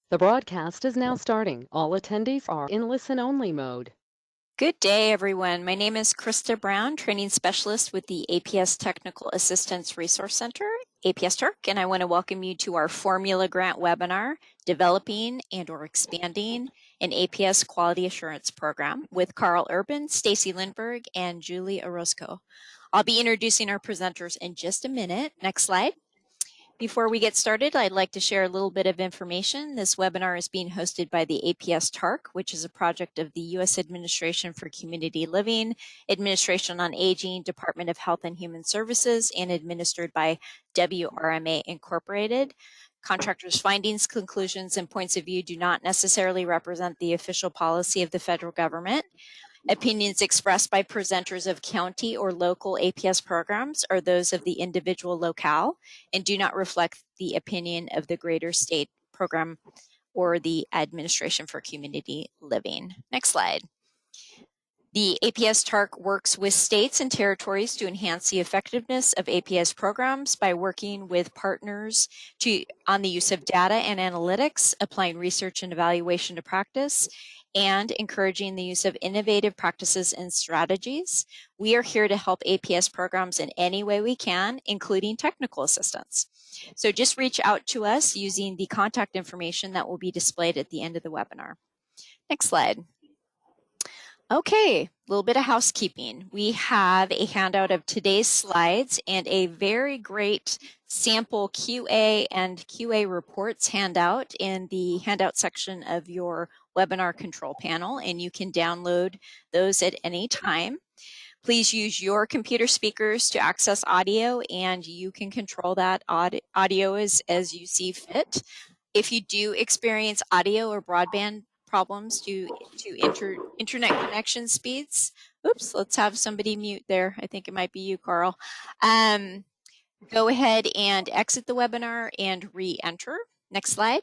The broadcast is now starting. All attendees are in listen-only mode. Good day, everyone. My name is Krista Brown, Training Specialist with the APS Technical Assistance Resource Center, APS TURC, and I want to welcome you to our Formula Grant webinar, Developing and/or Expanding an APS Quality Assurance Program with Carl Urban, Stacy Lindberg, and Julie Orozco. I'll be introducing our presenters in just a minute. Next slide. Before we get started, I'd like to share a little bit of information. This webinar is being hosted by the APS TURC, which is a project of the U.S. Administration for Community Living, Administration on Aging, Department of Health and Human Services, and administered by WRMA Incorporated. Contractors' findings, conclusions, and points of view do not necessarily represent the official policy of the federal government. Opinions expressed by presenters of county or local APS programs are those of the individual locale and do not reflect the opinion of the greater state program or the Administration for Community Living. Next slide. The APS TURC works with states and territories to enhance the effectiveness of APS programs by working with partners on the use of data and analytics, applying research and evaluation to practice, and encouraging the use of innovative practices and strategies. We are here to help APS programs in any way we can, including technical assistance. So just reach out to us using the contact information that will be displayed at the end of the webinar. Next slide. Okay, a little bit of housekeeping. We have a handout of today's slides and a very great sample QA and QA reports handout in the handout section of your webinar control panel, and you can download those at any time. Please use your computer speakers to access audio, and you can control that audio as you see fit. If you do experience audio or broadband problems due to internet connection speeds. Oops, let's have somebody mute there. I think it might be you, Carl. Go ahead and exit the webinar and re-enter. Next slide.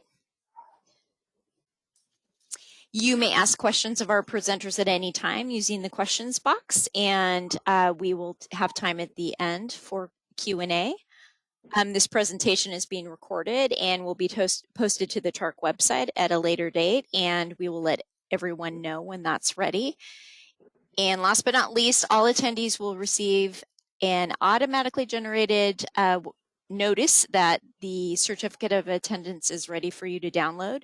You may ask questions of our presenters at any time using the questions box, and we will have time at the end for Q&A. This presentation is being recorded and will be posted to the TURC website at a later date, and we will let everyone know when that's ready. And last but not least, all attendees will receive an automatically generated notice that the certificate of attendance is ready for you to download.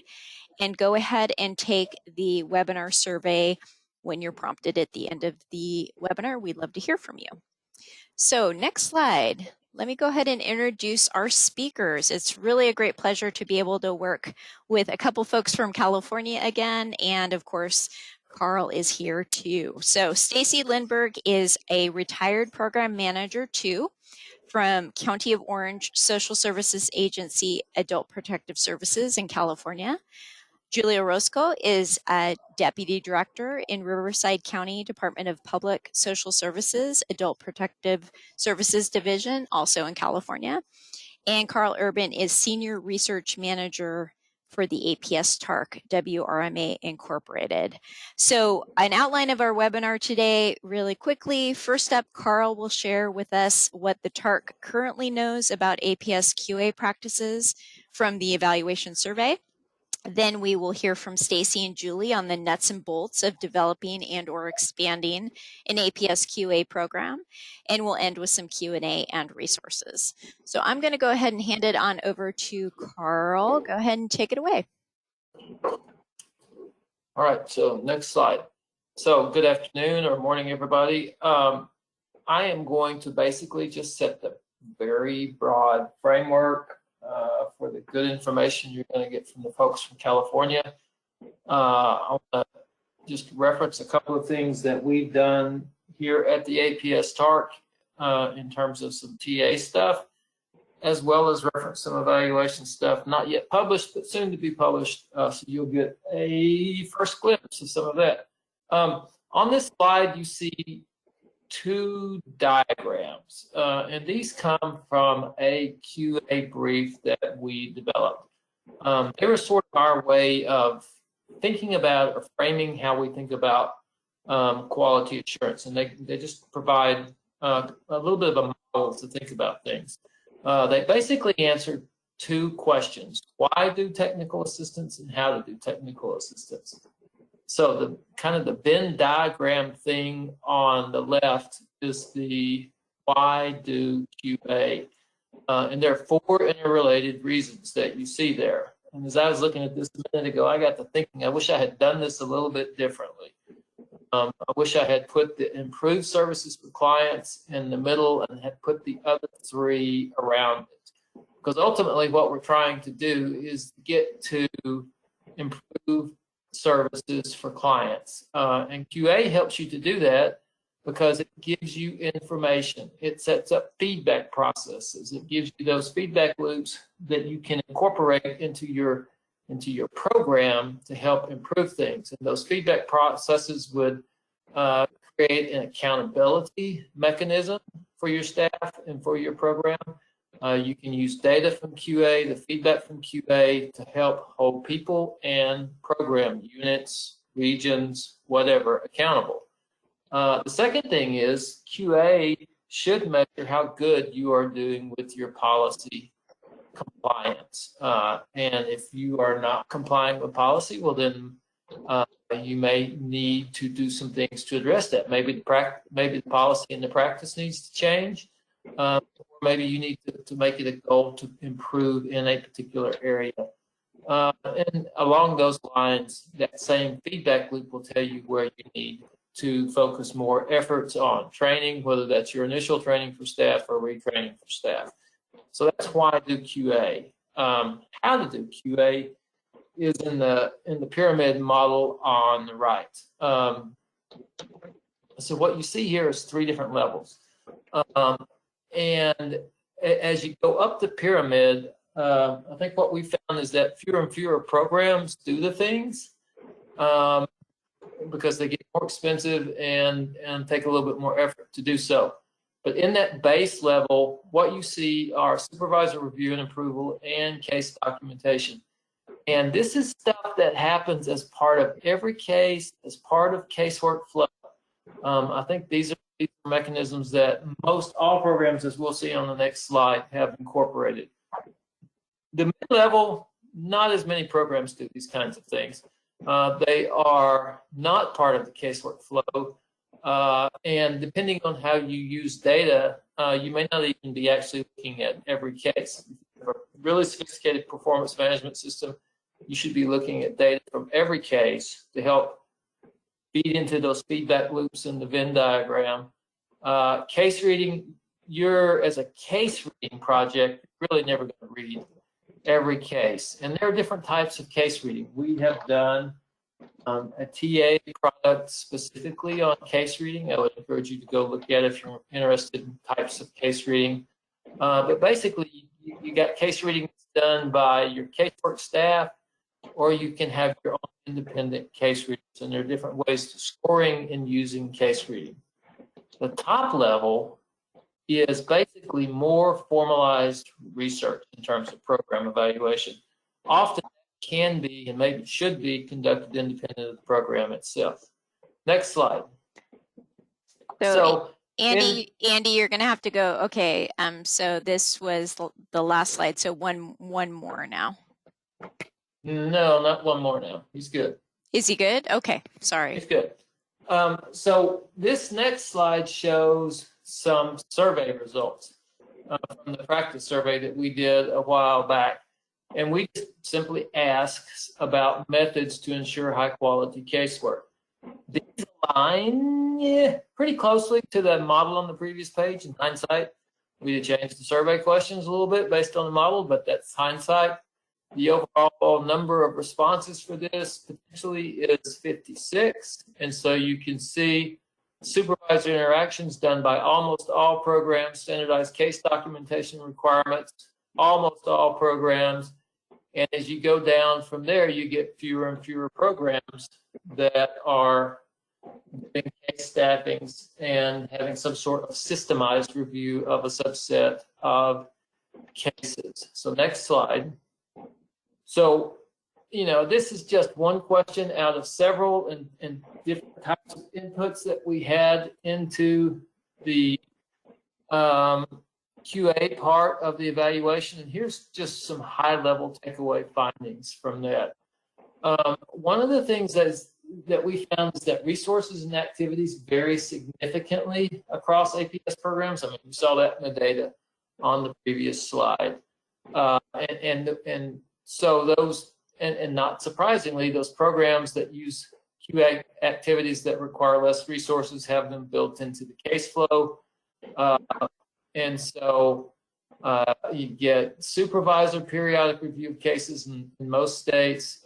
And go ahead and take the webinar survey when you're prompted at the end of the webinar. We'd love to hear from you. So next slide. Let me go ahead and introduce our speakers. It's really a great pleasure to be able to work with a couple folks from California again, and of course, Carl is here too. So Stacy Lindberg is a retired program manager too from County of Orange Social Services Agency Adult Protective Services in California. Julie Orozco is a Deputy Director in Riverside County Department of Public Social Services, Adult Protective Services Division, also in California. And Carl Urban is Senior Research Manager for the APS TURC, WRMA Incorporated. So an outline of our webinar today really quickly. First up, Carl will share with us what the TURC currently knows about APS QA practices from the evaluation survey. Then we will hear from Stacy and Julie on the nuts and bolts of developing and/or expanding an APS QA program, and we'll end with some Q&A and resources. So I'm going to go ahead and hand it on over to Carl. Go ahead and take it away. All right, so next slide. So good afternoon or morning, everybody. I am going to basically just set the very broad framework for the good information you're going to get from the folks from California. I want to just reference a couple of things that we've done here at the APS TURC in terms of some TA stuff, as well as reference some evaluation stuff not yet published, but soon to be published, so you'll get a first glimpse of some of that. On this slide, you see two diagrams, and these come from a QA brief that we developed. They were sort of our way of thinking about or framing how we think about quality assurance, and they just provide a little bit of a model to think about things. They basically answered two questions: why do technical assistance and how to do technical assistance. So the kind of the Venn diagram thing on the left is the why do QA. And there are four interrelated reasons that you see there. And as I was looking at this a minute ago, I got to thinking, I wish I had done this a little bit differently. I wish I had put the improved services for clients in the middle and had put the other three around it. Because ultimately what we're trying to do is get to improve services for clients. And QA helps you to do that because it gives you information. It sets up feedback processes. It gives you those feedback loops that you can incorporate into your program to help improve things. And those feedback processes would create an accountability mechanism for your staff and for your program. You can use data from QA, the feedback from QA, to help hold people and program units, regions, whatever, accountable. The second thing is QA should measure how good you are doing with your policy compliance. And if you are not complying with policy, well then you may need to do some things to address that. Maybe the policy and the practice needs to change. Or maybe you need to make it a goal to improve in a particular area. And along those lines, that same feedback loop will tell you where you need to focus more efforts on training, whether that's your initial training for staff or retraining for staff. So that's why I do QA. How to do QA is in the pyramid model on the right. So what you see here is three different levels. And as you go up the pyramid, I think what we found is that fewer and fewer programs do the things because they get more expensive and take a little bit more effort to do so. But in that base level, what you see are supervisor review and approval and case documentation. And this is stuff that happens as part of every case, as part of casework flow. I think these are mechanisms that most all programs, as we'll see on the next slide, have incorporated. The mid-level, not as many programs do these kinds of things. They are not part of the casework flow. And depending on how you use data, you may not even be actually looking at every case. If you have a really sophisticated performance management system, you should be looking at data from every case to help feed into those feedback loops in the Venn diagram. Case reading, as a case reading project, you're really never going to read every case. And there are different types of case reading. We have done a TA product specifically on case reading. I would encourage you to go look at it if you're interested in types of case reading. But basically, you got case reading done by your casework staff, or you can have your own independent case readers. And there are different ways to scoring and using case reading. The top level is basically more formalized research in terms of program evaluation. Often can be and maybe should be conducted independent of the program itself. Next slide. So Andy, you're going to have to go. Okay. So this was the last slide. So one more now. No, not one more now. He's good. Is he good? Okay. Sorry. He's good. So this next slide shows some survey results from the practice survey that we did a while back. And we just simply asked about methods to ensure high quality casework. These align pretty closely to the model on the previous page. In hindsight, we did change the survey questions a little bit based on the model, but that's hindsight. The overall number of responses for this potentially is 56. And so you can see supervisor interactions done by almost all programs, standardized case documentation requirements, almost all programs. And as you go down from there, you get fewer and fewer programs that are doing case staffings and having some sort of systemized review of a subset of cases. So next slide. So, this is just one question out of several and different types of inputs that we had into the QA part of the evaluation, and here's just some high-level takeaway findings from that. One of the things that we found is that resources and activities vary significantly across APS programs. I mean, you saw that in the data on the previous slide. And so those, and not surprisingly, those programs that use QA activities that require less resources have them built into the case flow. And so you get supervisor periodic review of cases in most states,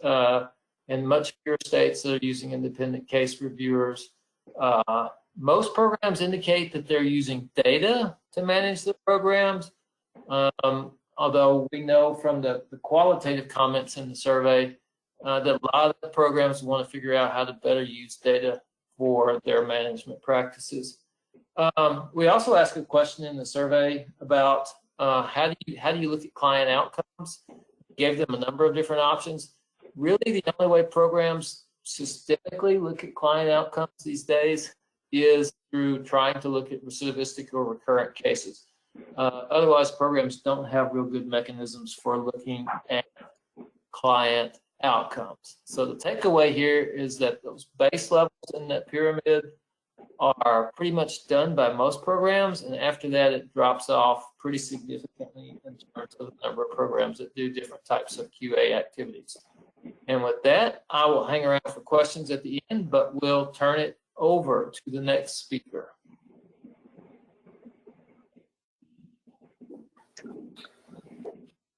and much fewer states that are using independent case reviewers. Most programs indicate that they're using data to manage the programs, although we know from the qualitative comments in the survey that a lot of the programs want to figure out how to better use data for their management practices. We also asked a question in the survey about how do you look at client outcomes? Gave them a number of different options. Really, the only way programs systemically look at client outcomes these days is through trying to look at recidivistic or recurrent cases. Otherwise, programs don't have real good mechanisms for looking at client outcomes. So the takeaway here is that those base levels in that pyramid are pretty much done by most programs, and after that it drops off pretty significantly in terms of the number of programs that do different types of QA activities. And with that, I will hang around for questions at the end, but we'll turn it over to the next speaker.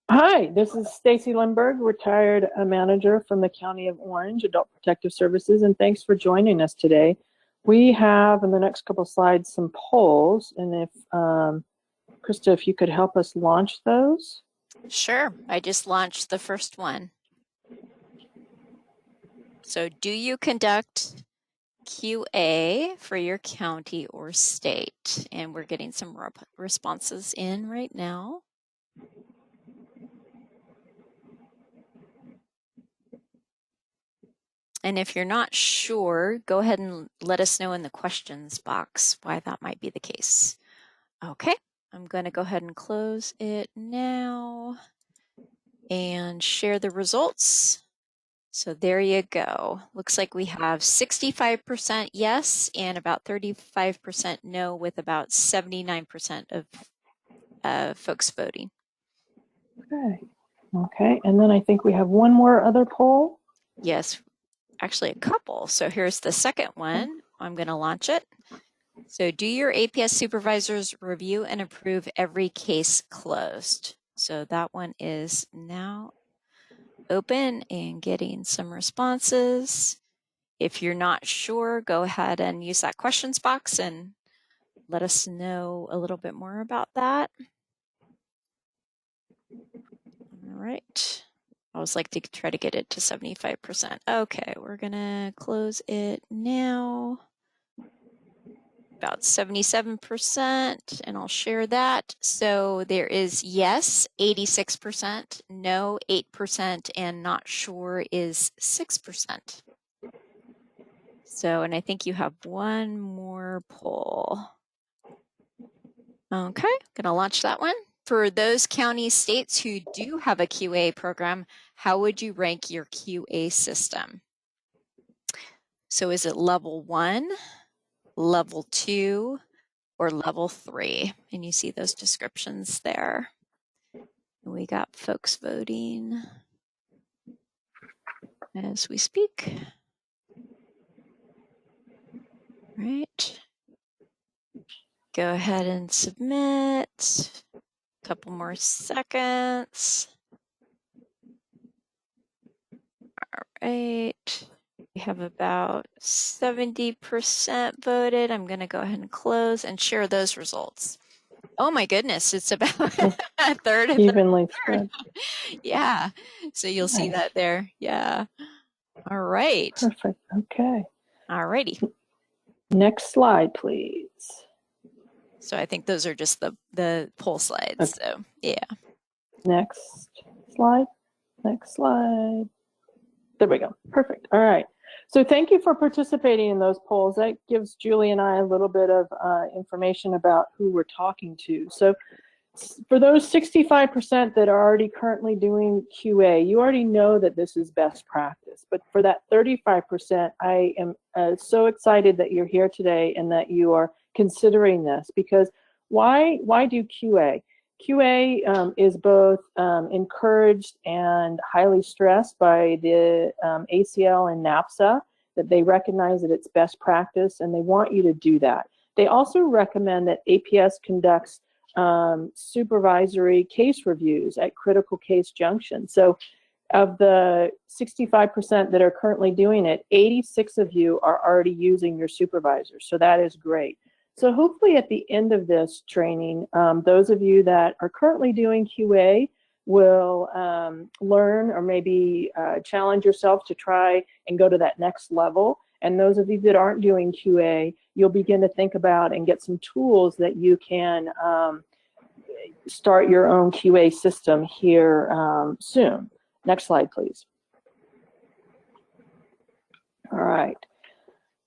Hi, this is Stacy Lindberg, retired manager from the County of Orange, Adult Protective Services, and thanks for joining us today. We have, in the next couple of slides, some polls, and if, Krista, if you could help us launch those. Sure, I just launched the first one. So do you conduct QA for your county or state? And we're getting some responses in right now. And if you're not sure, go ahead and let us know in the questions box why that might be the case. Okay, I'm going to go ahead and close it now and share the results. So there you go. Looks like we have 65% yes and about 35% no, with about 79% of folks voting. Okay, and then I think we have one more other poll. Yes, actually a couple. So here's the second one. I'm going to launch it. So do your APS supervisors review and approve every case closed? So that one is now open and getting some responses. If you're not sure, go ahead and use that questions box and let us know a little bit more about that. All right. I always like to try to get it to 75%. Okay, we're gonna close it now. About 77%, and I'll share that. So there is yes, 86%, no, 8%, and not sure is 6%. So, and I think you have one more poll. Okay, gonna launch that one. For those counties, states who do have a QA program, how would you rank your QA system? So is it level 1, level 2, or level 3? And you see those descriptions there. We got folks voting as we speak. Right. Go ahead and submit. A couple more seconds. All right. We have about 70% voted. I'm going to go ahead and close and share those results. Oh my goodness, it's about a third of evenly spread. Yeah, so you'll see that there. Yeah. All right. Perfect. Okay. All righty. Next slide, please. So I think those are just the poll slides. Okay. So yeah. Next slide. Next slide. There we go. Perfect. All right. So thank you for participating in those polls. That gives Julie and I a little bit of information about who we're talking to. So For those 65% that are already currently doing QA, you already know that this is best practice. But for that 35%, I am so excited that you're here today and that you are considering this, because why do QA? QA is both encouraged and highly stressed by the ACL and NAPSA, that they recognize that it's best practice and they want you to do that. They also recommend that APS conducts supervisory case reviews at critical case junctions. So of the 65% that are currently doing it, 86 of you are already using your supervisor. So that is great. So hopefully at the end of this training, those of you that are currently doing QA will learn or maybe challenge yourself to try and go to that next level. And those of you that aren't doing QA, you'll begin to think about and get some tools that you can start your own QA system here soon. Next slide, please. All right.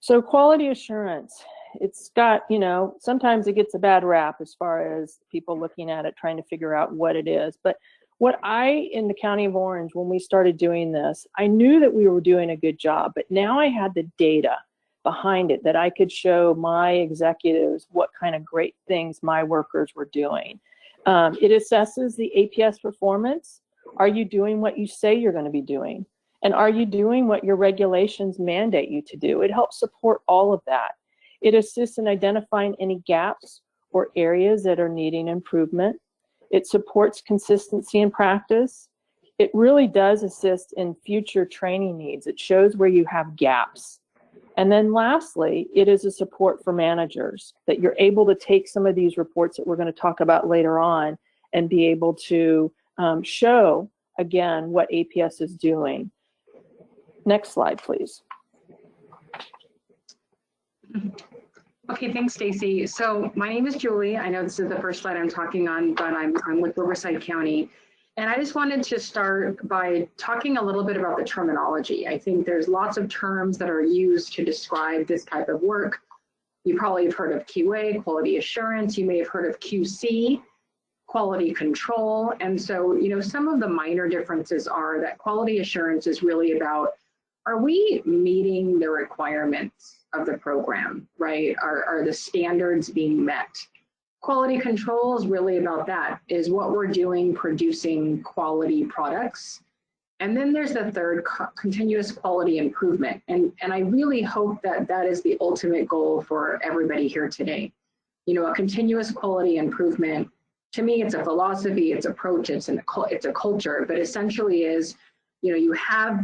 So quality assurance, it's got, you know, sometimes it gets a bad rap as far as people looking at it, trying to figure out what it is. But what in the County of Orange, when we started doing this, I knew that we were doing a good job, but now I had the data behind it that I could show my executives what kind of great things my workers were doing. It assesses the APS performance. Are you doing what you say you're going to be doing? And are you doing what your regulations mandate you to do? It helps support all of that. It assists in identifying any gaps or areas that are needing improvement. It supports consistency in practice. It really does assist in future training needs. It shows where you have gaps. And then lastly, it is a support for managers, that you're able to take some of these reports that we're going to talk about later on and be able to show, again, what APS is doing. Next slide, please. Okay, thanks, Stacy. So my name is Julie. I know this is the first slide I'm talking on, but I'm with Riverside County. And I just wanted to start by talking a little bit about the terminology. I think there's lots of terms that are used to describe this type of work. You probably have heard of QA, quality assurance. You may have heard of QC, quality control. And so, you know, some of the minor differences are that quality assurance is really about, are we meeting the requirements of the program, right? Are the standards being met? Quality control is really about that, is what we're doing producing quality products. And then there's the third, continuous quality improvement. And I really hope that that is the ultimate goal for everybody here today. You know, a continuous quality improvement, to me, it's a philosophy, it's approach, it's a culture, but essentially is, you know, you have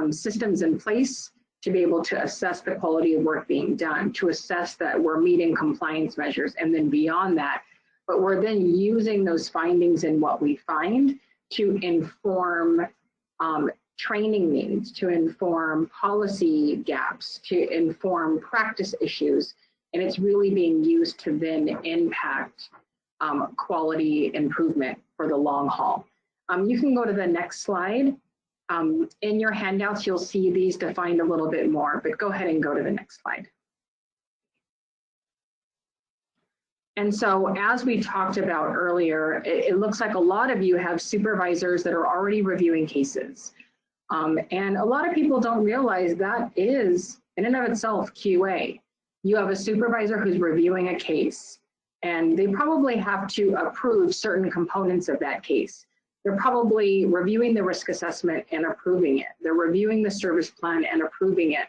systems in place to be able to assess the quality of work being done, to assess that we're meeting compliance measures, and then beyond that. But we're then using those findings and what we find to inform training needs, to inform policy gaps, to inform practice issues. And it's really being used to then impact quality improvement for the long haul. You can go to the next slide. In your handouts, you'll see these defined a little bit more, but go ahead and go to the next slide. And so as we talked about earlier, it looks like a lot of you have supervisors that are already reviewing cases. And a lot of people don't realize that is, in and of itself, QA. You have a supervisor who's reviewing a case, and they probably have to approve certain components of that case. They're probably reviewing the risk assessment and approving it. They're reviewing the service plan and approving it.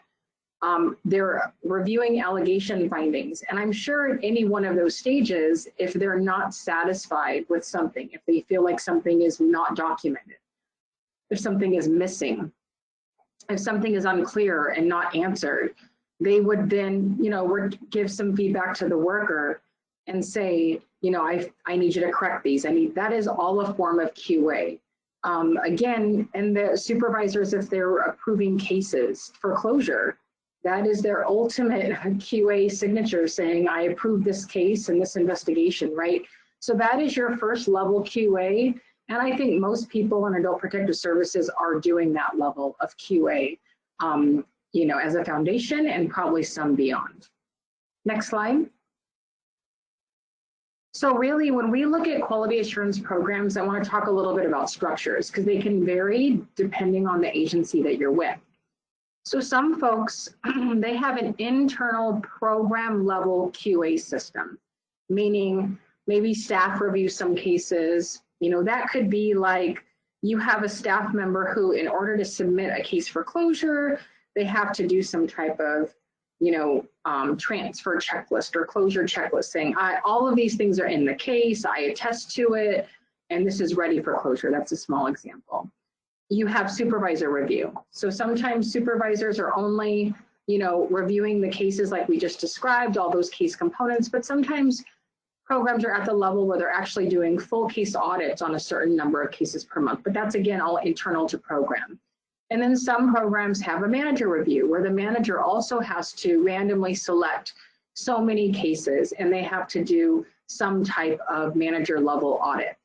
They're reviewing allegation findings. And I'm sure at any one of those stages, if they're not satisfied with something, if they feel like something is not documented, if something is missing, if something is unclear and not answered, they would then, you know, give some feedback to the worker and say, you know, I need you to correct these. That is all a form of QA. Again, and the supervisors, if they're approving cases for closure, that is their ultimate QA signature saying, I approve this case and this investigation, right? So that is your first level QA. And I think most people in adult protective services are doing that level of QA, you know, as a foundation and probably some beyond. Next slide. So really, when we look at quality assurance programs, I want to talk a little bit about structures because they can vary depending on the agency that you're with. So some folks, they have an internal program level QA system, meaning maybe staff review some cases. You know, that could be like you have a staff member who, in order to submit a case for closure, they have to do some type of, you know, transfer checklist or closure checklist saying, all of these things are in the case, I attest to it, and this is ready for closure. That's a small example. You have supervisor review. So sometimes supervisors are only, you know, reviewing the cases like we just described, all those case components, but sometimes programs are at the level where they're actually doing full case audits on a certain number of cases per month, but that's again all internal to program. And then some programs have a manager review where the manager also has to randomly select so many cases and they have to do some type of manager level audit.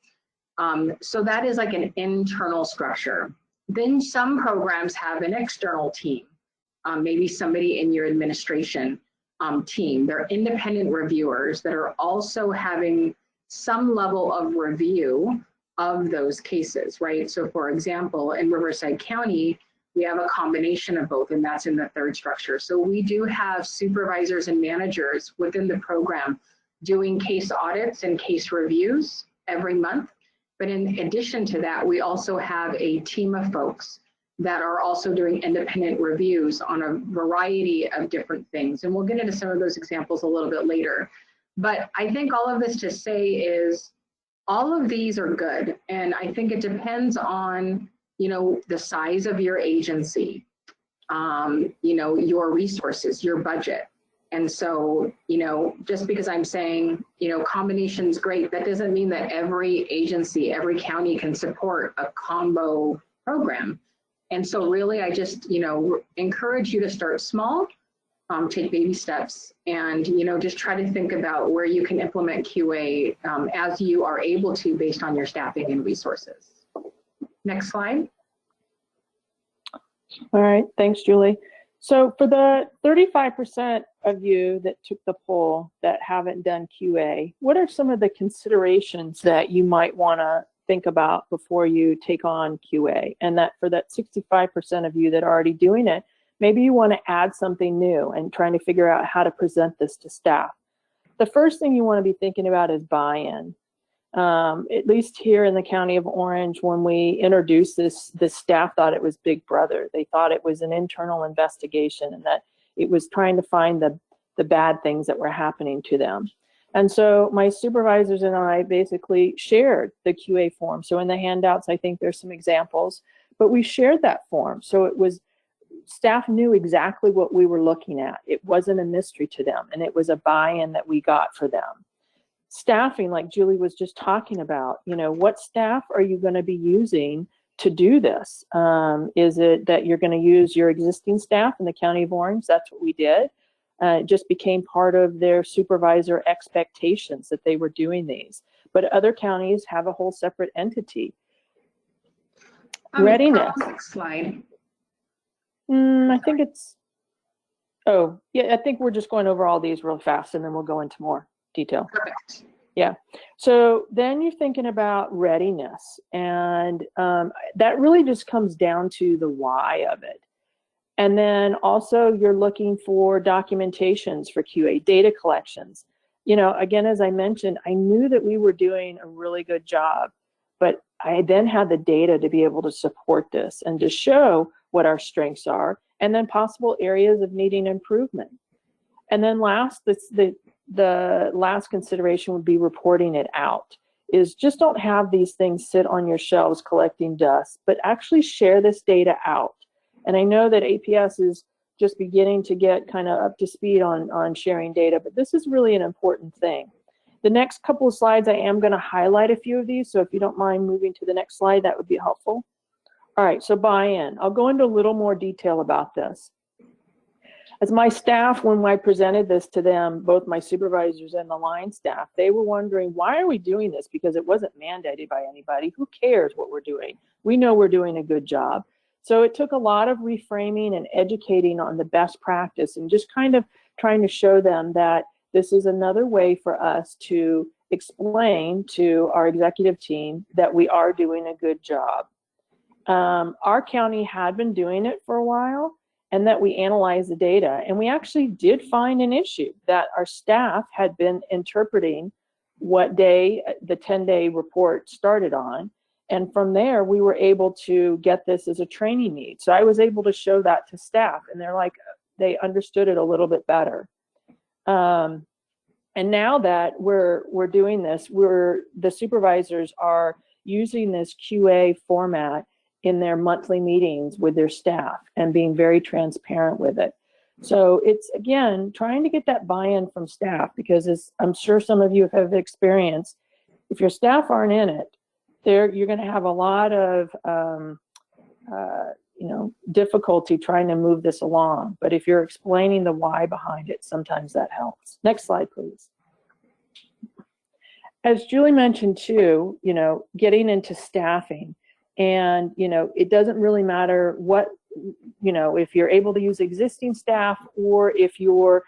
So that is like an internal structure. Then some programs have an external team, maybe somebody in your administration team. They're independent reviewers that are also having some level of review of those cases, right? So for example, in Riverside County, we have a combination of both, and that's in the third structure. So we do have supervisors and managers within the program doing case audits and case reviews every month. But in addition to that, we also have a team of folks that are also doing independent reviews on a variety of different things. And we'll get into some of those examples a little bit later. But I think all of this to say is all of these are good. And I think it depends on, you know, the size of your agency, you know, your resources, your budget. And so, you know, just because I'm saying, you know, combination's great, that doesn't mean that every agency, every county can support a combo program. And so really, I just, you know, encourage you to start small, take baby steps, and, you know, just try to think about where you can implement QA as you are able to based on your staffing and resources. Next slide. All right, thanks, Julie. So for the 35% of you that took the poll that haven't done QA, what are some of the considerations that you might want to think about before you take on QA? And that for that 65% of you that are already doing it, maybe you want to add something new and trying to figure out how to present this to staff. The first thing you want to be thinking about is buy-in. At least here in the County of Orange, when we introduced this, the staff thought it was Big Brother. They thought it was an internal investigation and that it was trying to find the bad things that were happening to them. And so my supervisors and I basically shared the QA form. So in the handouts, I think there's some examples, but we shared that form. So it was, staff knew exactly what we were looking at. It wasn't a mystery to them, and it was a buy-in that we got for them. Staffing, like Julie was just talking about, you know, what staff are you going to be using to do this? Is it that you're going to use your existing staff in the County of Orange? That's what we did. It just became part of their supervisor expectations that they were doing these. But other counties have a whole separate entity. Readiness. Next slide. I think it's, oh, yeah, I think we're just going over all these real fast and then we'll go into more detail. Perfect. Yeah. So then you're thinking about readiness, and that really just comes down to the why of it. And then also you're looking for documentations for QA, data collections. You know, again, as I mentioned, I knew that we were doing a really good job, but I then had the data to be able to support this and to show what our strengths are, and then possible areas of needing improvement. And then last, the last consideration would be reporting it out. Is just don't have these things sit on your shelves collecting dust, but actually share this data out. And I know that APS is just beginning to get kind of up to speed on sharing data, but this is really an important thing. The next couple of slides, I am going to highlight a few of these, so if you don't mind moving to the next slide, that would be helpful. All right, so buy-in. I'll go into a little more detail about this. As my staff, when I presented this to them, both my supervisors and the line staff, they were wondering, why are we doing this? Because it wasn't mandated by anybody. Who cares what we're doing? We know we're doing a good job. So it took a lot of reframing and educating on the best practice and just kind of trying to show them that this is another way for us to explain to our executive team that we are doing a good job. Our county had been doing it for a while, and that we analyzed the data, and we actually did find an issue that our staff had been interpreting what day the 10-day report started on, and from there we were able to get this as a training need. So I was able to show that to staff, and they're like, they understood it a little bit better. And now that we're doing this, the supervisors are using this QA format in their monthly meetings with their staff and being very transparent with it. So it's, again, trying to get that buy-in from staff, because as I'm sure some of you have experienced, if your staff aren't in it, you're going to have a lot of difficulty trying to move this along. But if you're explaining the why behind it, sometimes that helps. Next slide, please. As Julie mentioned too, getting into staffing, and it doesn't really matter what, if you're able to use existing staff or if you're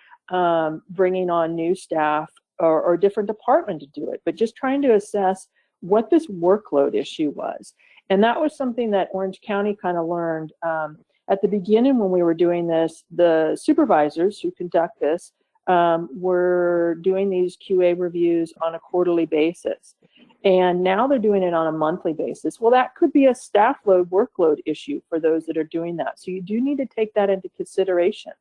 bringing on new staff or different department to do it, but just trying to assess what this workload issue was. And that was something that Orange County kind of learned at the beginning when we were doing this. The supervisors who conduct this were doing these QA reviews on a quarterly basis. And now they're doing it on a monthly basis. Well, that could be a staff load workload issue for those that are doing that. So you do need to take that into consideration.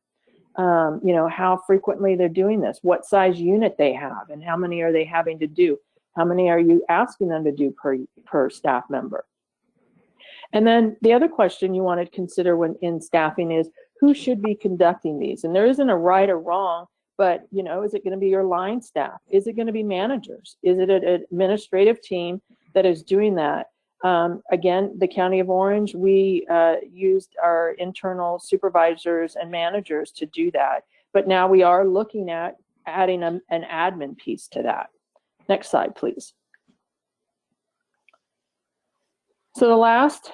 How frequently they're doing this, what size unit they have, and how many are they having to do? How many are you asking them to do per staff member? And then the other question you want to consider when in staffing is who should be conducting these? And there isn't a right or wrong, but is it going to be your line staff? Is it going to be managers? Is it an administrative team that is doing that? Again, the County of Orange, we used our internal supervisors and managers to do that. But now we are looking at adding an admin piece to that. Next slide, please. So the last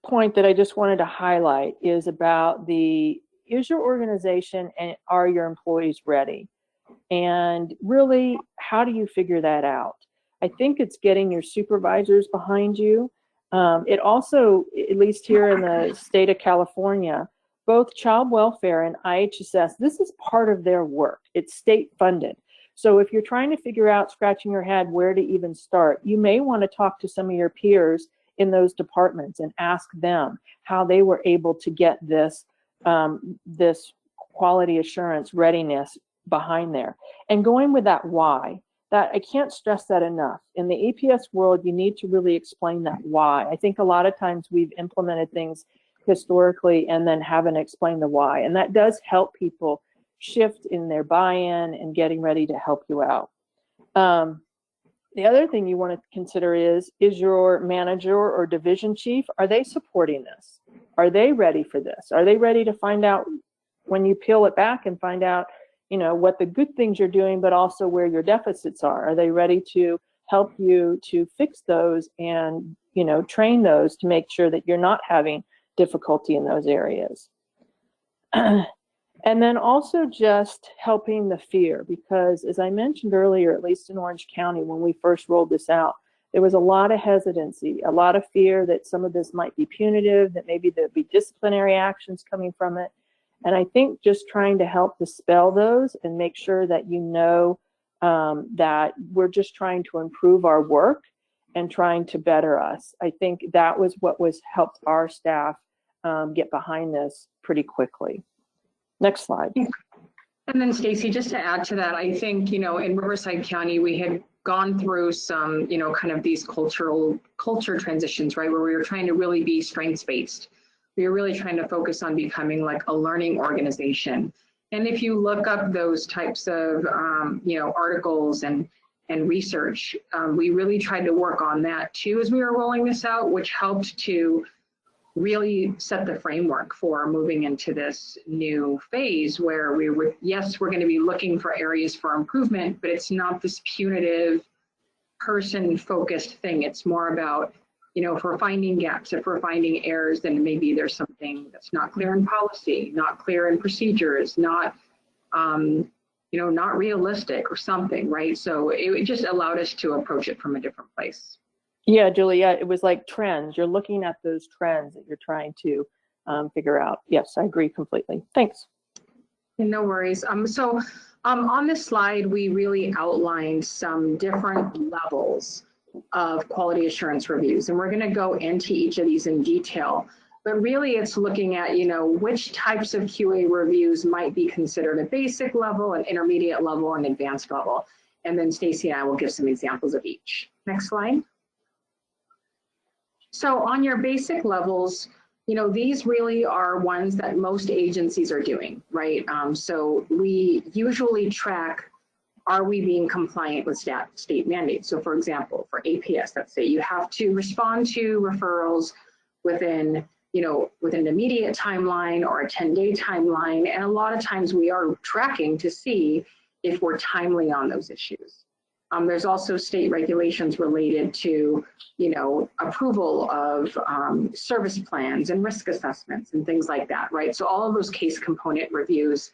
point that I just wanted to highlight is about is your organization and are your employees ready? And really, how do you figure that out? I think it's getting your supervisors behind you. It also, at least here in the state of California, both child welfare and IHSS, this is part of their work. It's state funded. So if you're trying to figure out, scratching your head, where to even start, you may want to talk to some of your peers in those departments and ask them how they were able to get this quality assurance readiness behind there. And going with that why, that I can't stress that enough. In the APS world, you need to really explain that why. I think a lot of times we've implemented things historically and then haven't explained the why. And that does help people shift in their buy-in and getting ready to help you out. The other thing you want to consider is your manager or division chief, are they supporting this? Are they ready for this? Are they ready to find out, when you peel it back and find out, what the good things you're doing, but also where your deficits are? Are they ready to help you to fix those and, train those to make sure that you're not having difficulty in those areas? And then also just helping the fear, because as I mentioned earlier, at least in Orange County, when we first rolled this out, there was a lot of hesitancy, a lot of fear that some of this might be punitive, that maybe there'd be disciplinary actions coming from it. And I think just trying to help dispel those and make sure that that we're just trying to improve our work and trying to better us. I think that was what helped our staff get behind this pretty quickly. Next slide. And then Stacy, just to add to that, I think, in Riverside County, we had gone through some, kind of these culture transitions, right? Where we were trying to really be strengths-based. We were really trying to focus on becoming like a learning organization. And if you look up those types of, articles and research, we really tried to work on that too as we were rolling this out, which helped to really set the framework for moving into this new phase where we're going to be looking for areas for improvement, but it's not this punitive person-focused thing. It's more about, if we're finding gaps, if we're finding errors, then maybe there's something that's not clear in policy, not clear in procedures, not not realistic or something, right? So it just allowed us to approach it from a different place. Yeah, Julia, it was like trends. You're looking at those trends that you're trying to figure out. Yes, I agree completely. Thanks. No worries. On this slide, we really outlined some different levels of quality assurance reviews, and we're going to go into each of these in detail. But really, it's looking at, which types of QA reviews might be considered a basic level, an intermediate level, and advanced level. And then Stacy and I will give some examples of each. Next slide. So on your basic levels, these really are ones that most agencies are doing, right? So we usually track, are we being compliant with state mandates? So for example, for APS, let's say you have to respond to referrals within an immediate timeline or a 10-day timeline. And a lot of times we are tracking to see if we're timely on those issues. There's also state regulations related to, approval of service plans and risk assessments and things like that, right? So all of those case component reviews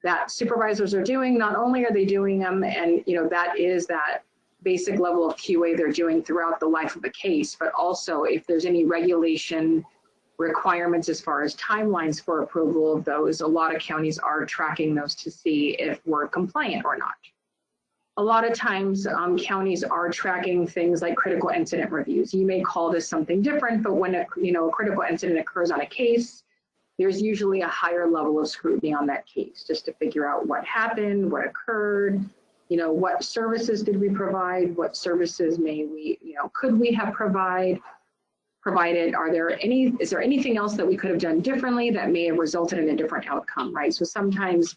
that supervisors are doing, not only are they doing them, and that is that basic level of QA they're doing throughout the life of a case, but also if there's any regulation requirements as far as timelines for approval of those, a lot of counties are tracking those to see if we're compliant or not. A lot of times counties are tracking things like critical incident reviews. You may call this something different, but when a critical incident occurs on a case, there's usually a higher level of scrutiny on that case just to figure out what happened, what occurred, what services did we provide, what services could we have provided, is there anything else that we could have done differently that may have resulted in a different outcome, right? So sometimes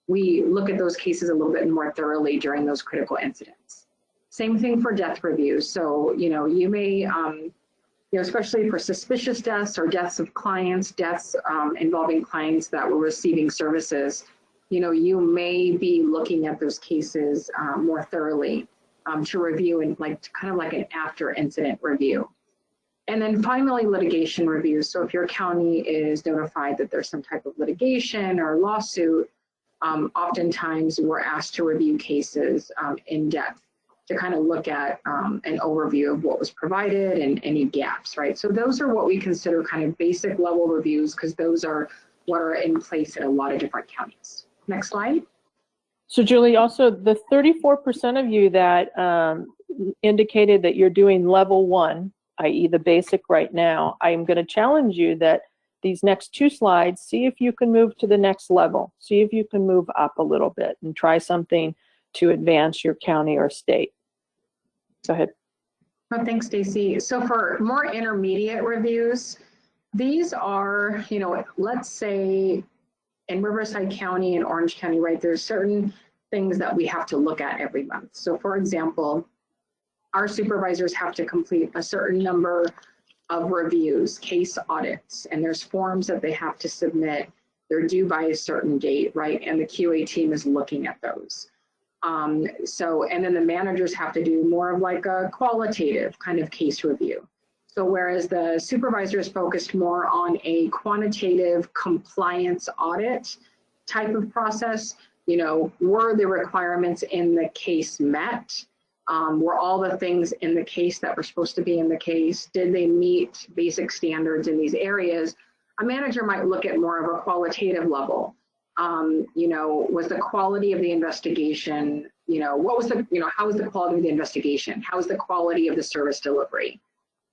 we look at those cases a little bit more thoroughly during those critical incidents. Same thing for death reviews. So, you may, especially for suspicious deaths or deaths of clients, deaths involving clients that were receiving services, you may be looking at those cases more thoroughly to review and kind of like an after incident review. And then finally, litigation reviews. So if your county is notified that there's some type of litigation or lawsuit, oftentimes we're asked to review cases in depth to kind of look at an overview of what was provided and any gaps, right? So those are what we consider kind of basic level reviews because those are what are in place in a lot of different counties. Next slide. So Julie, also the 34% of you that indicated that you're doing level 1, i.e. the basic right now, I'm going to challenge you that these next 2 slides, see if you can move to the next level. See if you can move up a little bit and try something to advance your county or state. Go ahead. Oh, thanks, Stacy. So for more intermediate reviews, these are, let's say in Riverside County and Orange County, right, there's certain things that we have to look at every month. So for example, our supervisors have to complete a certain number of reviews, case audits, and there's forms that they have to submit. They're due by a certain date, right? And the QA team is looking at those. And then the managers have to do more of like a qualitative kind of case review. So whereas the supervisor is focused more on a quantitative compliance audit type of process, were the requirements in the case met? Were all the things in the case that were supposed to be in the case? Did they meet basic standards in these areas? A manager might look at more of a qualitative level. Was the quality of the investigation, what was the, how was the quality of the investigation? How was the quality of the service delivery?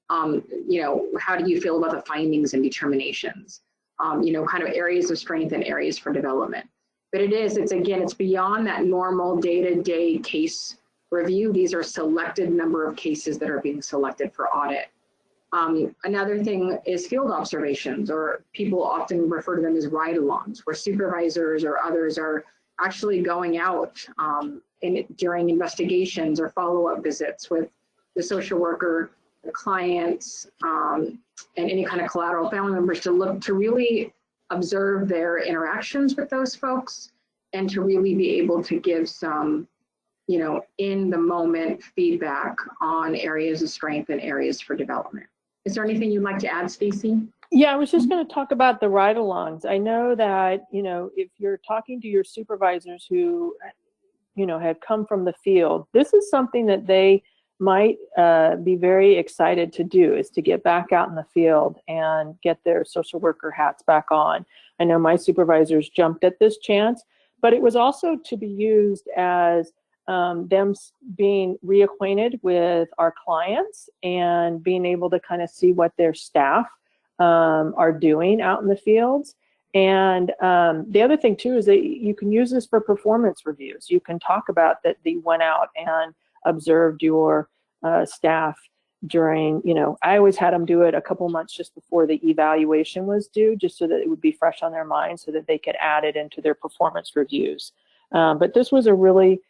How do you feel about the findings and determinations? Kind of areas of strength and areas for development. But it's beyond that normal day-to-day case review. These are selected number of cases that are being selected for audit. Another thing is field observations, or people often refer to them as ride-alongs, where supervisors or others are actually going out during investigations or follow-up visits with the social worker, the clients, and any kind of collateral family members to really observe their interactions with those folks and to really be able to give some in the moment feedback on areas of strength and areas for development. Is there anything you'd like to add, Stacy? Yeah, I was just going to talk about the ride-alongs. I know that, you know, if you're talking to your supervisors who, you know, have come from the field, this is something that they might be very excited to do, is to get back out in the field and get their social worker hats back on. I know my supervisors jumped at this chance, but it was also to be used as them being reacquainted with our clients and being able to kind of see what their staff are doing out in the fields. And the other thing too is that you can use this for performance reviews. You can talk about that they went out and observed your staff during, you know, I always had them do it a couple months just before the evaluation was due, just so that it would be fresh on their mind so that they could add it into their performance reviews. But this was a really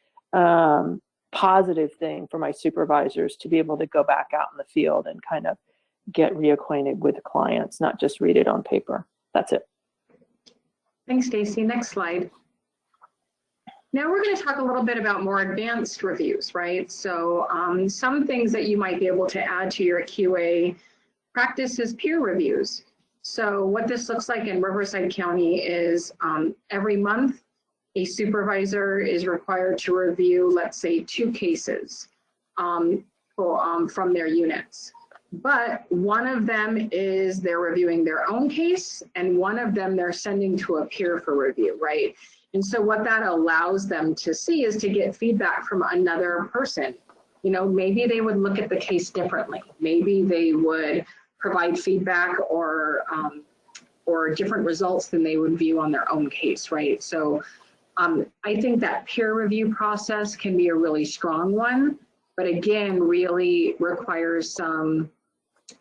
positive thing for my supervisors to be able to go back out in the field and kind of get reacquainted with the clients, not just read it on paper. That's it. Thanks, Stacy. Next slide. Now we're going to talk a little bit about more advanced reviews, right? So some things that you might be able to add to your QA practice is peer reviews. So what this looks like in Riverside County is every month, a supervisor is required to review, let's say, 2 cases from their units. But one of them is they're reviewing their own case, and one of them they're sending to a peer for review, right? And so what that allows them to see is to get feedback from another person. You know, maybe they would look at the case differently. Maybe they would provide feedback or different results than they would view on their own case, right? So I think that peer review process can be a really strong one, but again, really requires some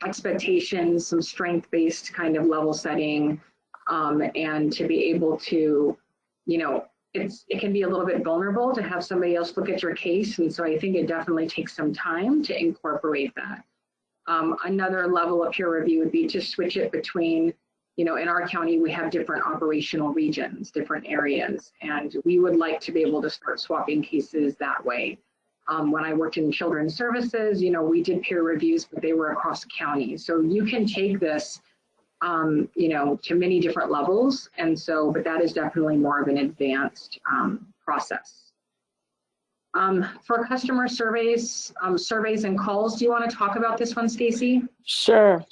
expectations, some strength-based kind of level setting, and to be able to, you know, it can be a little bit vulnerable to have somebody else look at your case, and so I think it definitely takes some time to incorporate that. Another level of peer review would be to switch it between, you know, in our county, we have different operational regions, different areas, and we would like to be able to start swapping cases that way. When I worked in children's services, you know, we did peer reviews, but they were across counties. So you can take this, you know, to many different levels. And so, but that is definitely more of an advanced process. For customer surveys, surveys and calls, do you want to talk about this one, Stacy? Sure.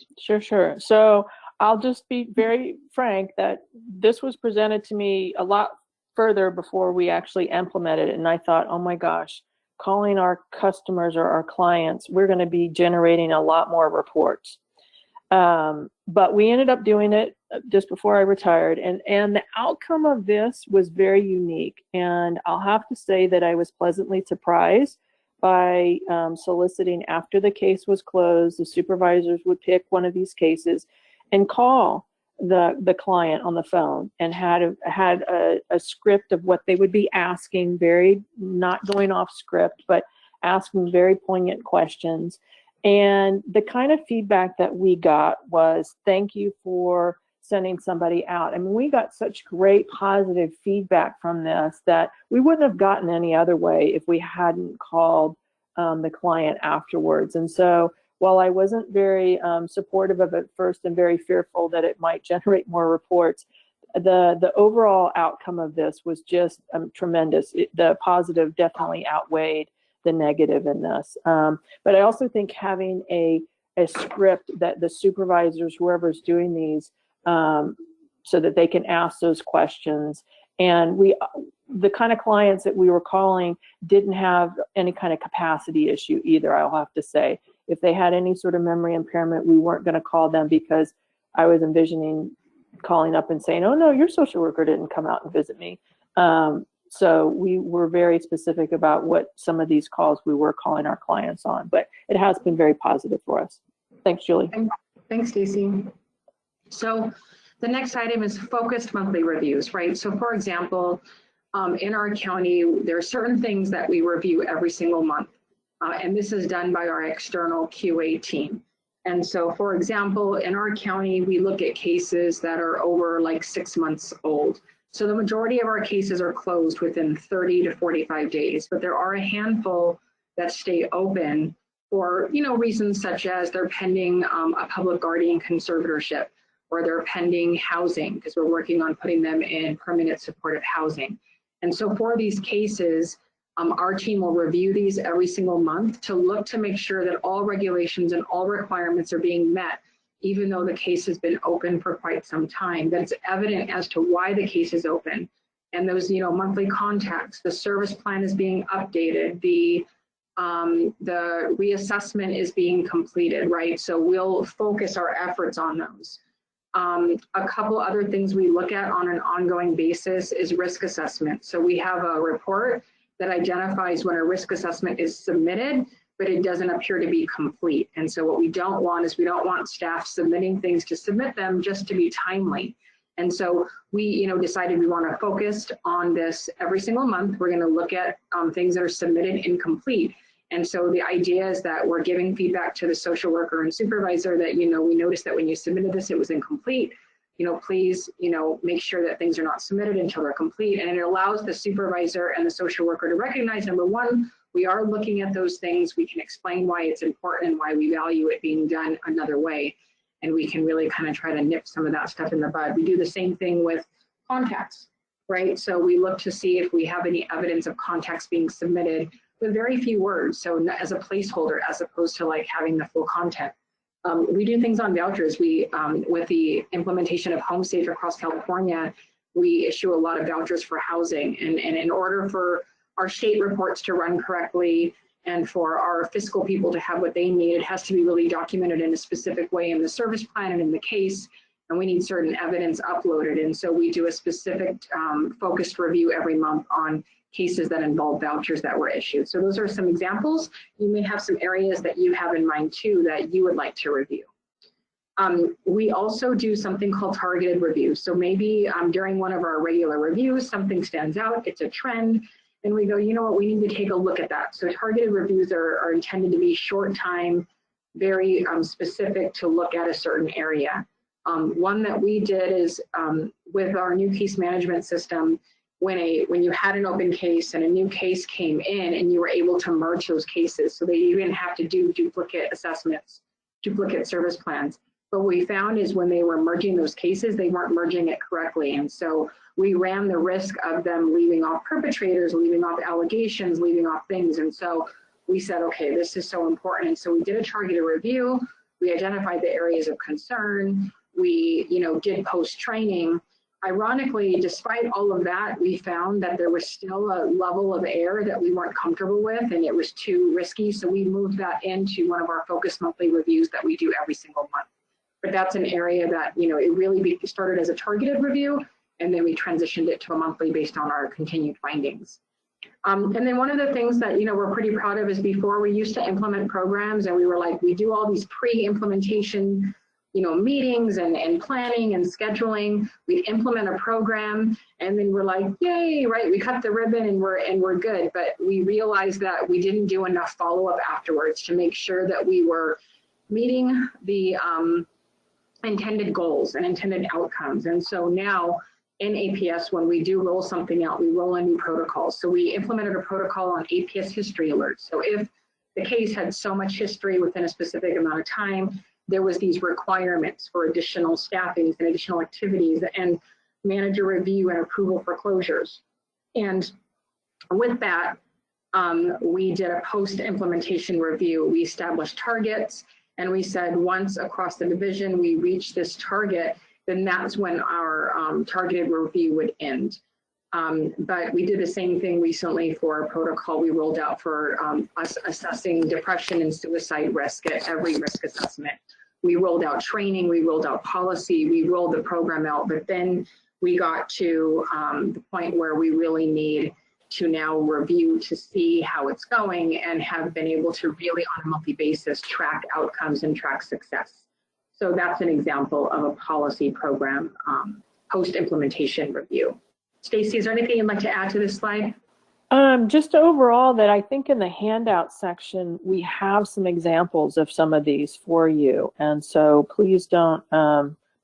So I'll just be very frank that this was presented to me a lot further before we actually implemented it. And I thought, oh my gosh, calling our customers or our clients, we're going to be generating a lot more reports. But we ended up doing it just before I retired, and the outcome of this was very unique. And I'll have to say that I was pleasantly surprised by soliciting after the case was closed. The supervisors would pick one of these cases and call the client on the phone and had a script of what they would be asking, very not going off script, but asking very poignant questions. And the kind of feedback that we got was, thank you for sending somebody out. I mean, we got such great positive feedback from this that we wouldn't have gotten any other way if we hadn't called the client afterwards. And so while I wasn't very supportive of it first and very fearful that it might generate more reports, the overall outcome of this was just tremendous. The positive definitely outweighed the negative in this. But I also think having a script that the supervisors, whoever's doing these, so that they can ask those questions. And the kind of clients that we were calling didn't have any kind of capacity issue either, I'll have to say. If they had any sort of memory impairment, we weren't going to call them, because I was envisioning calling up and saying, oh no, your social worker didn't come out and visit me. So we were very specific about what some of these calls we were calling our clients on, but it has been very positive for us. Thanks, Julie. Thanks, Stacy. So the next item is focused monthly reviews, right? So for example, in our county, there are certain things that we review every single month. And this is done by our external QA team. And so, for example, in our county, we look at cases that are over like 6 months old. So the majority of our cases are closed within 30 to 45 days, but there are a handful that stay open for reasons such as they're pending a public guardian conservatorship, or they're pending housing because we're working on putting them in permanent supportive housing. And so for these cases, our team will review these every single month to look to make sure that all regulations and all requirements are being met, even though the case has been open for quite some time, that it's evident as to why the case is open. And those monthly contacts, the service plan is being updated, the reassessment is being completed, right? So we'll focus our efforts on those. A couple other things we look at on an ongoing basis is risk assessment. So we have a report that identifies when a risk assessment is submitted, but it doesn't appear to be complete. And so what we don't want is we don't want staff submitting things to submit them just to be timely. And so we decided we want to focus on this every single month. We're going to look at things that are submitted incomplete. And so the idea is that we're giving feedback to the social worker and supervisor that, we noticed that when you submitted this, it was incomplete. Please, make sure that things are not submitted until they're complete. And it allows the supervisor and the social worker to recognize, number one, we are looking at those things. We can explain why it's important and why we value it being done another way. And we can really kind of try to nip some of that stuff in the bud. We do the same thing with contacts, right? So we look to see if we have any evidence of contacts being submitted with very few words. So as a placeholder, as opposed to like having the full content. We do things on vouchers. We, with the implementation of Home Safe across California, we issue a lot of vouchers for housing. And in order for our state reports to run correctly and for our fiscal people to have what they need, it has to be really documented in a specific way in the service plan and in the case. And we need certain evidence uploaded. And so we do a specific focused review every month on cases that involve vouchers that were issued. So those are some examples. You may have some areas that you have in mind too that you would like to review. We also do something called targeted reviews. So maybe during one of our regular reviews, something stands out, it's a trend, and we go, you know what, we need to take a look at that. So targeted reviews are intended to be short time, very specific to look at a certain area. One that we did is with our new case management system, when you had an open case and a new case came in and you were able to merge those cases so that you didn't have to do duplicate assessments, duplicate service plans. But what we found is when they were merging those cases, they weren't merging it correctly. And so we ran the risk of them leaving off perpetrators, leaving off allegations, leaving off things. And so we said, okay, this is so important. And so we did a targeted review. We identified the areas of concern. We, did post-training. Ironically, despite all of that, we found that there was still a level of error that we weren't comfortable with, and it was too risky. So we moved that into one of our focused monthly reviews that we do every single month. But that's an area that, it really started as a targeted review, and then we transitioned it to a monthly based on our continued findings. And then one of the things that, we're pretty proud of is before we used to implement programs and we were like, we do all these pre-implementation meetings and planning and scheduling. We implement a program and then we're like, yay, right? We cut the ribbon and we're good. But we realized that we didn't do enough follow-up afterwards to make sure that we were meeting the intended goals and intended outcomes. And so now in APS, when we do roll something out, we roll a new protocol. So we implemented a protocol on APS history alerts. So if the case had so much history within a specific amount of time, there was these requirements for additional staffings and additional activities and manager review and approval for closures. And with that, we did a post-implementation review. We established targets and we said once across the division we reach this target, then that's when our targeted review would end. But we did the same thing recently for a protocol we rolled out for us assessing depression and suicide risk at every risk assessment. We rolled out training, we rolled out policy, we rolled the program out, but then we got to the point where we really need to now review to see how it's going and have been able to really on a monthly basis track outcomes and track success. So that's an example of a policy program post-implementation review. Stacy, is there anything you'd like to add to this slide? Just overall that I think in the handout section, we have some examples of some of these for you. And so please don't,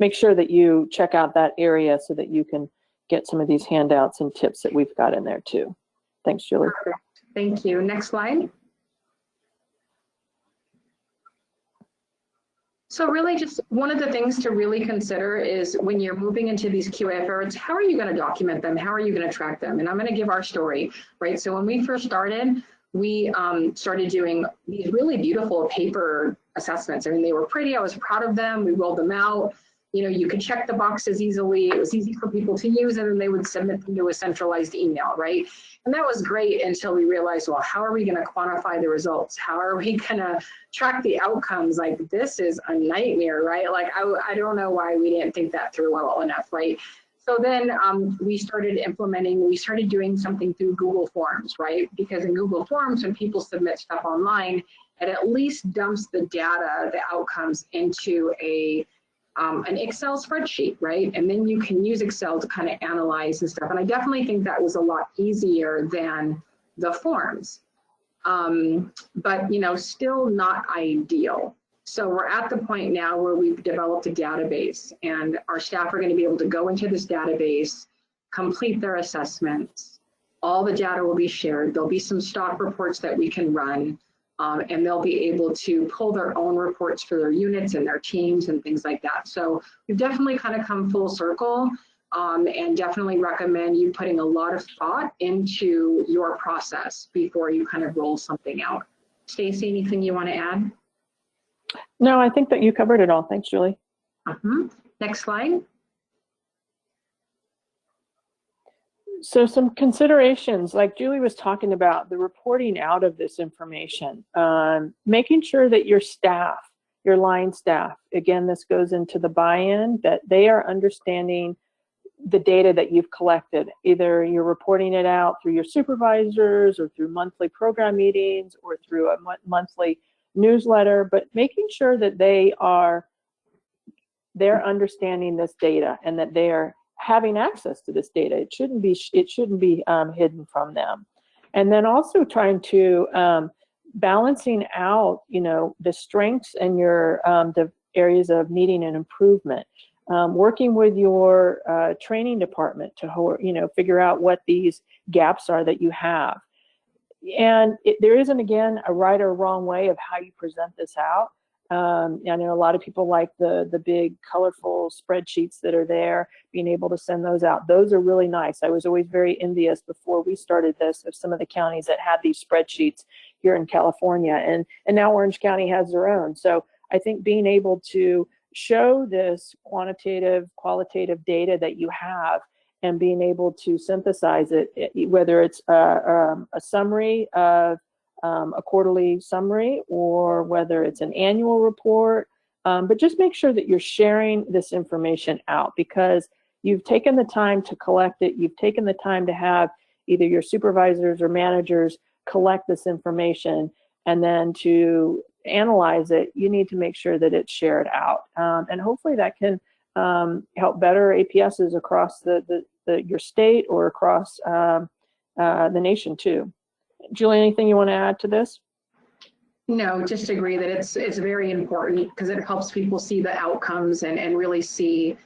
make sure that you check out that area so that you can get some of these handouts and tips that we've got in there too. Thanks, Julie. Perfect. Thank you. Next slide. So really just one of the things to really consider is when you're moving into these QA efforts, how are you going to document them? How are you going to track them? And I'm going to give our story, right? So when we first started, we started doing these really beautiful paper assessments. I mean, they were pretty. I was proud of them. We rolled them out. You know, you could check the boxes easily. It was easy for people to use, and then they would submit them to a centralized email, right? And that was great until we realized, well, how are we going to quantify the results? How are we going to track the outcomes? Like, this is a nightmare, right? Like, I don't know why we didn't think that through well enough, right? So then we started doing something through Google Forms, right? Because in Google Forms, when people submit stuff online, it at least dumps the data, the outcomes into an Excel spreadsheet, right? And then you can use Excel to kind of analyze and stuff. And I definitely think that was a lot easier than the forms, but you know, still not ideal. So we're at the point now where we've developed a database, and our staff are going to be able to go into this database, complete their assessments. All the data will be shared. There'll be some stock reports that we can run. And they'll be able to pull their own reports for their units and their teams and things like that. So we've definitely kind of come full circle, and definitely recommend you putting a lot of thought into your process before you kind of roll something out. Stacy, anything you want to add? No, I think that you covered it all. Thanks, Julie. Next slide. So some considerations, like Julie was talking about, the reporting out of this information, making sure that your staff, your line staff, again, this goes into the buy-in, that they are understanding the data that you've collected. Either you're reporting it out through your supervisors or through monthly program meetings or through a monthly newsletter, but making sure that they're understanding this data and that they are having access to this data. It shouldn't be hidden from them. And then also trying to balancing out, you know, the strengths and your the areas of needing an improvement. Working with your training department to, you know, figure out what these gaps are that you have. And there isn't, again, a right or wrong way of how you present this out. I know a lot of people like the big colorful spreadsheets that are there, being able to send those out. Those are really nice. I was always very envious before we started this of some of the counties that had these spreadsheets here in California, and now Orange County has their own. So I think being able to show this quantitative, qualitative data that you have and being able to synthesize it, whether it's a summary of a quarterly summary or whether it's an annual report, but just make sure that you're sharing this information out, because you've taken the time to collect it. You've taken the time to have either your supervisors or managers collect this information, and then to analyze it, you need to make sure that it's shared out. And hopefully that can help better APSs across your state or across the nation too. Julie, anything you want to add to this? No, just agree that it's very important because it helps people see the outcomes and really see,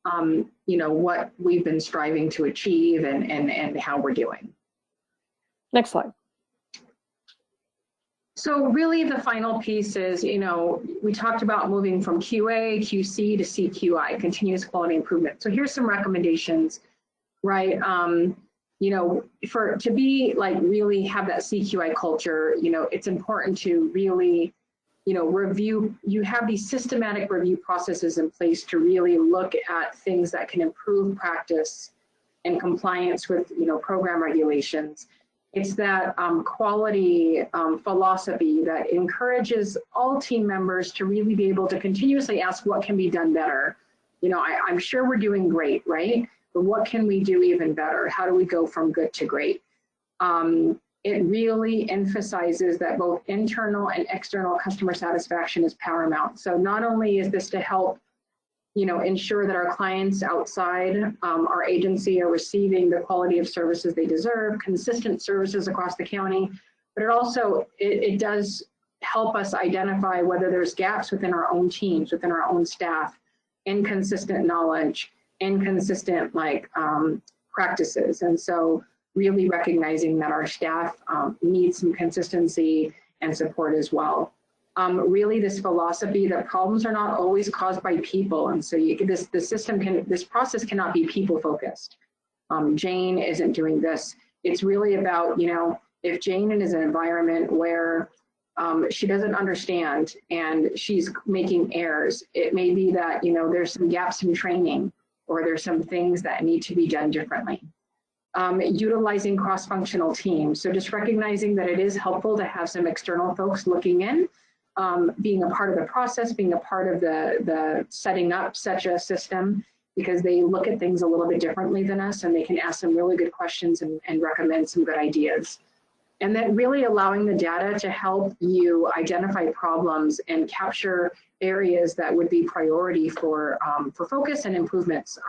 you know, what we've been striving to achieve and how we're doing. Next slide. So really the final piece is, you know, we talked about moving from QA, QC to CQI, continuous quality improvement. So here's some recommendations, right? You know, to be like really have that CQI culture, you know, it's important to really, you know, review. You have these systematic review processes in place to really look at things that can improve practice and compliance with, you know, program regulations. It's that quality philosophy that encourages all team members to really be able to continuously ask what can be done better. You know, I'm sure we're doing great, right? But what can we do even better? How do we go from good to great? It really emphasizes that both internal and external customer satisfaction is paramount. So not only is this to help, you know, ensure that our clients outside our agency are receiving the quality of services they deserve, consistent services across the county, but it also, it does help us identify whether there's gaps within our own teams, within our own staff, inconsistent knowledge, inconsistent practices. And so really recognizing that our staff needs some consistency and support as well. really this philosophy that problems are not always caused by people. And so this process cannot be people focused. Jane isn't doing this. It's really about, if Jane is in an environment where she doesn't understand and she's making errors, it may be that, there's some gaps in training or there's some things that need to be done differently. Utilizing cross-functional teams. So just recognizing that it is helpful to have some external folks looking in, being a part of the process, being a part of the setting up such a system, because they look at things a little bit differently than us and they can ask some really good questions and recommend some good ideas. And then really allowing the data to help you identify problems and capture areas that would be priority for focus and improvements,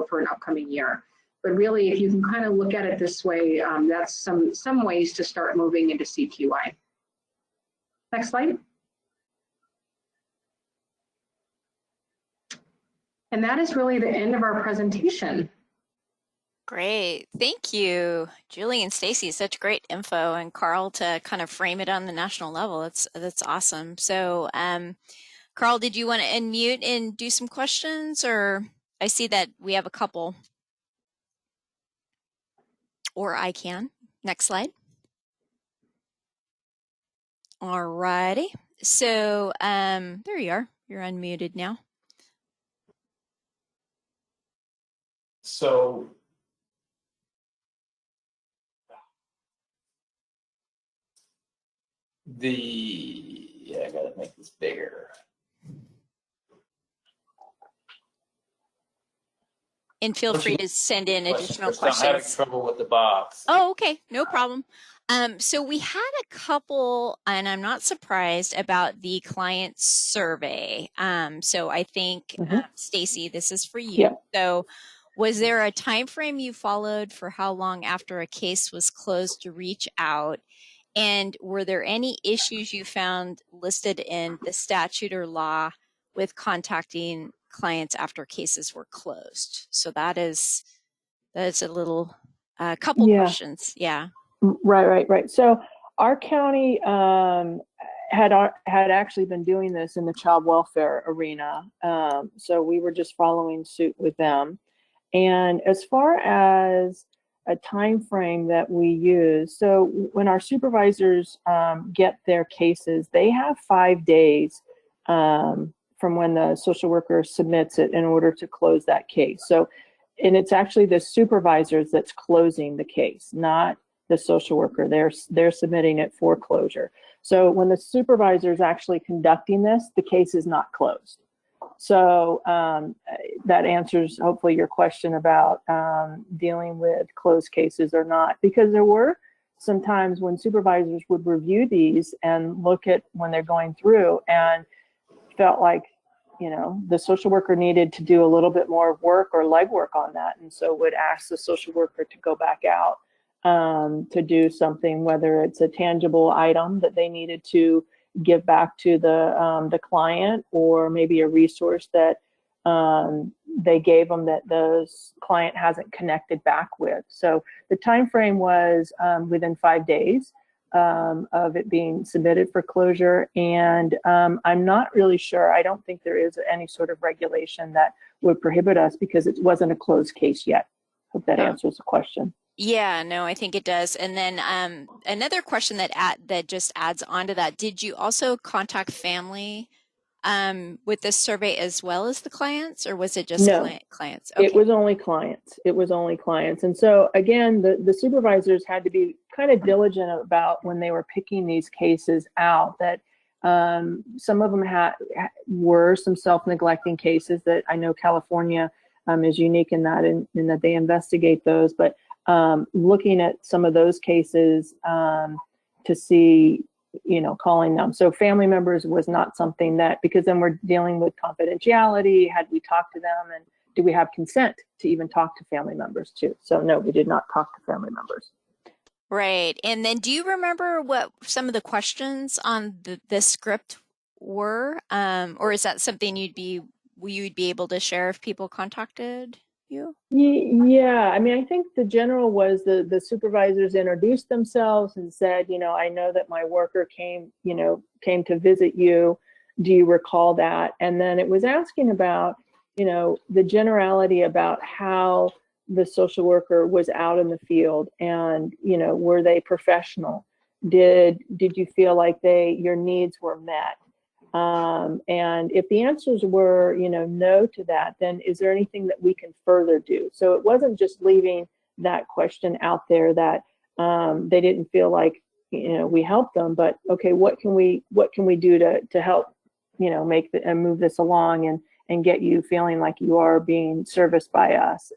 for an upcoming year. But really, if you can kind of look at it this way, that's some ways to start moving into CQI. Next slide. And that is really the end of our presentation. Great. Thank you, Julie and Stacy. Such great info, and Carl to kind of frame it on the national level. That's awesome. So, Carl, did you want to unmute and do some questions, or I see that we have a couple, or I can. Next slide. All righty. So, there you are. You're unmuted now. So I gotta make this bigger. And feel free to send in additional questions. I'm having trouble with the box. Oh, okay, no problem. So we had a couple, and I'm not surprised about the client survey. So I think, Stacy, this is for you. Yep. So was there a time frame you followed for how long after a case was closed to reach out? And were there any issues you found listed in the statute or law with contacting clients after cases were closed? So that's a little couple questions. Yeah. Right. So our county had actually been doing this in the child welfare arena. So we were just following suit with them. And as far as a time frame that we use, so when our supervisors get their cases, they have 5 days from when the social worker submits it in order to close that case. So, and it's actually the supervisors that's closing the case, not the social worker. They're submitting it for closure. So when the supervisor is actually conducting this, the case is not closed. So that answers hopefully your question about dealing with closed cases or not, because there were some times when supervisors would review these and look at when they're going through and felt like, the social worker needed to do a little bit more work or legwork on that, and so would ask the social worker to go back out to do something, whether it's a tangible item that they needed to give back to the client, or maybe a resource that they gave them that the client hasn't connected back with. So the time frame was within 5 days of it being submitted for closure. And I'm not really sure. I don't think there is any sort of regulation that would prohibit us, because it wasn't a closed case yet. Hope that answers the question. Yeah, no, I think it does. And then another question that just adds on to that: did you also contact family with this survey as well as the clients, or was it just clients? Okay. It was only clients. And so again, the supervisors had to be kind of diligent about when they were picking these cases out, that some of them were some self-neglecting cases that I know California is unique in that they investigate those, but looking at some of those cases to see, calling them. So family members was not something that, because then we're dealing with confidentiality. Had we talked to them, and do we have consent to even talk to family members too? So no, we did not talk to family members. Right. And then do you remember what some of the questions on the script were? Or is that something you'd be able to share if people contacted? you? Yeah, I mean, I think the general was the supervisors introduced themselves and said, I know that my worker came to visit you. Do you recall that? And then it was asking about, the generality about how the social worker was out in the field and, were they professional? Did you feel like your needs were met? And if the answers were, no to that, then is there anything that we can further do? So it wasn't just leaving that question out there that they didn't feel like, we helped them, but okay, what can we do to help, make and move this along and get you feeling like you are being serviced by us?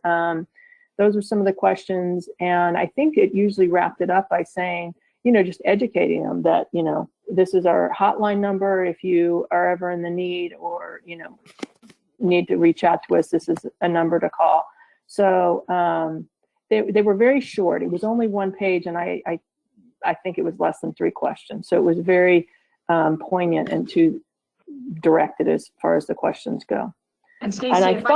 Those were some of the questions, and I think it usually wrapped it up by saying, just educating them that, this is our hotline number. If you are ever in the need or, need to reach out to us, this is a number to call. So they were very short. It was only one page, and I think it was less than 3 questions. So it was very poignant and to directed as far as the questions go. And Stacey, if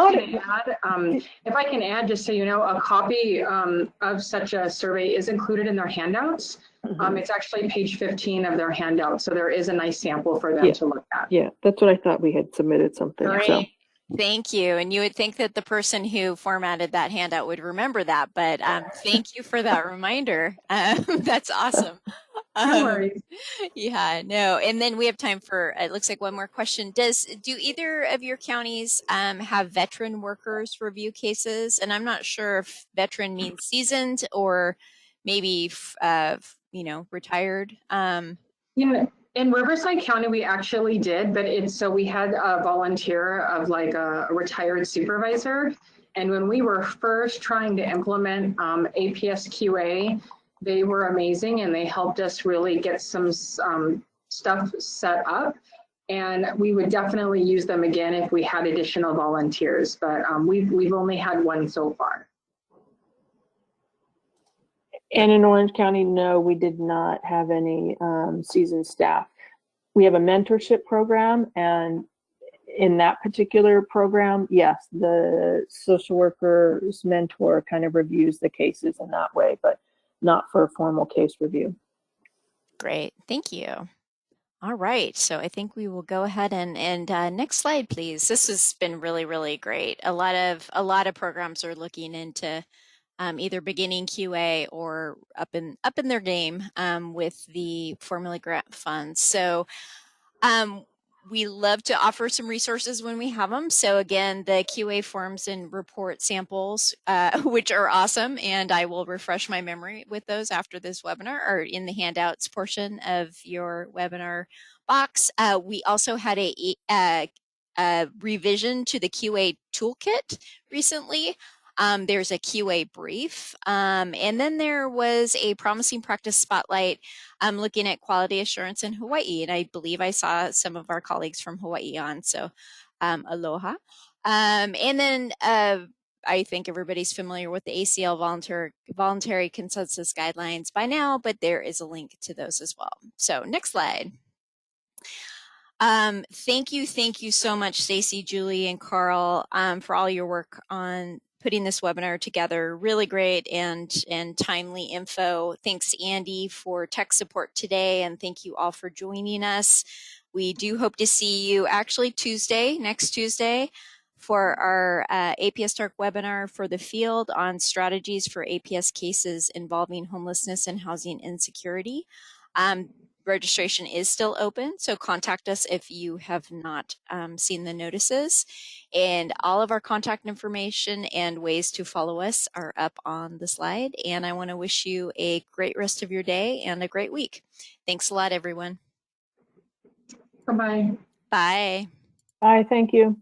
I can add, just so you know, a copy of such a survey is included in their handouts. It's actually page 15 of their handout, so there is a nice sample for them to look at. Yeah, that's what I thought. We had submitted something. Great. So. Thank you. And you would think that the person who formatted that handout would remember that, but thank you for that reminder. That's awesome. No worries. Yeah, no. And then we have time for, it looks like one more question. Do either of your counties have veteran workers review cases? And I'm not sure if veteran means seasoned or maybe, retired. In Riverside County, we actually did, but so we had a volunteer of like a retired supervisor. And when we were first trying to implement APS QA, they were amazing and they helped us really get some stuff set up. And we would definitely use them again if we had additional volunteers, but we've only had one so far. And in Orange County, no, we did not have any seasoned staff. We have a mentorship program, and in that particular program, yes, the social worker's mentor kind of reviews the cases in that way, but not for a formal case review. Great, thank you. All right, so I think we will go ahead and next slide, please. This has been really, really great. A lot of programs are looking into either beginning QA or up in their game with the formula grant funds. So we love to offer some resources when we have them. So again, the QA forms and report samples, which are awesome, and I will refresh my memory with those after this webinar, or in the handouts portion of your webinar box. We also had a revision to the QA toolkit recently. There's a QA brief, and then there was a promising practice spotlight looking at quality assurance in Hawaii, and I believe I saw some of our colleagues from Hawaii on, so aloha. And then I think everybody's familiar with the ACL voluntary consensus guidelines by now, but there is a link to those as well. So next slide. Thank you so much, Stacey, Julie, and Carl, for all your work on putting this webinar together. Really great and timely info. Thanks, Andy, for tech support today, and thank you all for joining us. We do hope to see you actually next Tuesday, for our APS TARC webinar for the field on strategies for APS cases involving homelessness and housing insecurity. Registration is still open, so contact us if you have not seen the notices. And all of our contact information and ways to follow us are up on the slide. And I want to wish you a great rest of your day and a great week. Thanks a lot, everyone. Bye-bye. Bye. Bye, thank you.